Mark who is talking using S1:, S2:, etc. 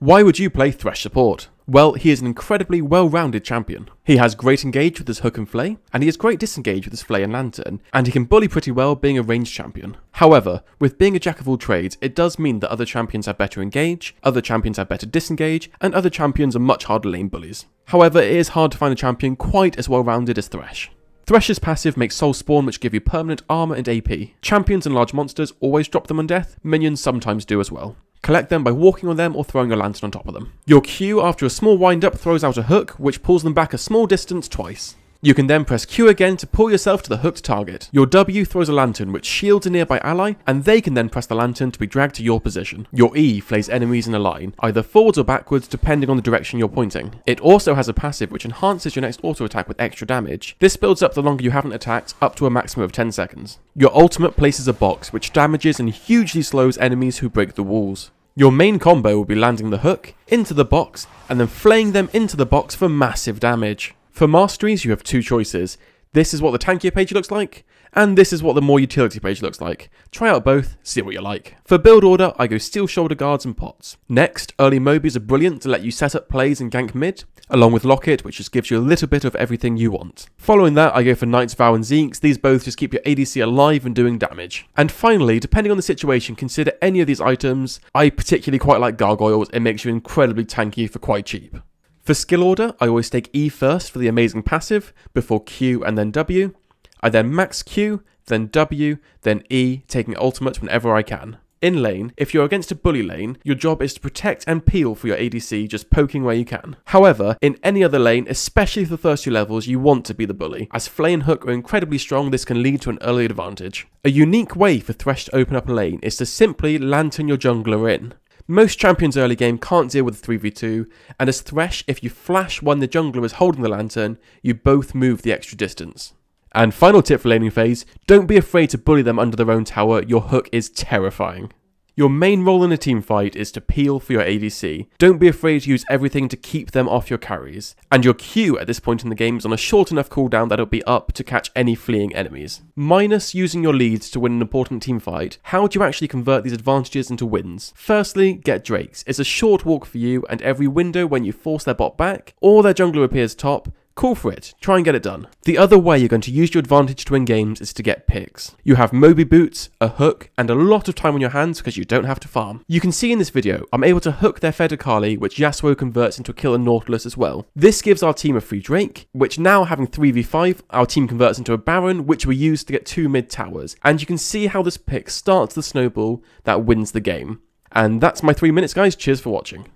S1: Why would you play Thresh Support? Well, he is an incredibly well-rounded champion. He has great engage with his hook and flay, and he has great disengage with his flay and lantern, and he can bully pretty well being a ranged champion. However, with being a jack of all trades, it does mean that other champions have better engage, other champions have better disengage, and other champions are much harder lane bullies. However, it is hard to find a champion quite as well-rounded as Thresh. Thresh's passive makes Soul Spawn, which give you permanent armor and AP. Champions and large monsters always drop them on death, minions sometimes do as well. Collect them by walking on them or throwing a lantern on top of them. Your Q after a small wind-up throws out a hook, which pulls them back a small distance twice. You can then press Q again to pull yourself to the hooked target. Your W throws a lantern which shields a nearby ally, and they can then press the lantern to be dragged to your position. Your E flays enemies in a line, either forwards or backwards depending on the direction you're pointing. It also has a passive which enhances your next auto attack with extra damage. This builds up the longer you haven't attacked, up to a maximum of 10 seconds. Your ultimate places a box which damages and hugely slows enemies who break the walls. Your main combo will be landing the hook into the box and then flaying them into the box for massive damage. For Masteries, you have two choices. This is what the tankier page looks like, and this is what the more utility page looks like. Try out both, see what you like. For build order, I go steel shoulder guards and pots. Next, early Mobies are brilliant to let you set up plays and gank mid, along with Locket, which just gives you a little bit of everything you want. Following that, I go for Knight's Vow and Zeeks. These both just keep your ADC alive and doing damage. And finally, depending on the situation, consider any of these items. I particularly quite like Gargoyles. It makes you incredibly tanky for quite cheap. For skill order, I always take E first for the amazing passive, before Q and then W. I then max Q, then W, then E, taking ultimate whenever I can. In lane, if you're against a bully lane, your job is to protect and peel for your ADC, just poking where you can. However, in any other lane, especially for the first 2 levels, you want to be the bully. As Flay and Hook are incredibly strong, this can lead to an early advantage. A unique way for Thresh to open up a lane is to simply lantern your jungler in. Most champions early game can't deal with a 3v2, and as Thresh, if you flash when the jungler is holding the lantern, you both move the extra distance. And final tip for laning phase, don't be afraid to bully them under their own tower, your hook is terrifying. Your main role in a team fight is to peel for your ADC. Don't be afraid to use everything to keep them off your carries. And your Q at this point in the game is on a short enough cooldown that it'll be up to catch any fleeing enemies. Minus using your leads to win an important team fight, how do you actually convert these advantages into wins? Firstly, get Drakes. It's a short walk for you, and every window when you force their bot back, or their jungler appears top, call for it, try and get it done. The other way you're going to use your advantage to win games is to get picks. You have Moby boots, a hook, and a lot of time on your hands because you don't have to farm. You can see in this video, I'm able to hook their Fed Akali, which Yasuo converts into a kill and Nautilus as well. This gives our team a free Drake, which now having 3v5, our team converts into a Baron, which we use to get 2 mid towers. And you can see how this pick starts the snowball that wins the game. And that's my 3 minutes, guys. Cheers for watching.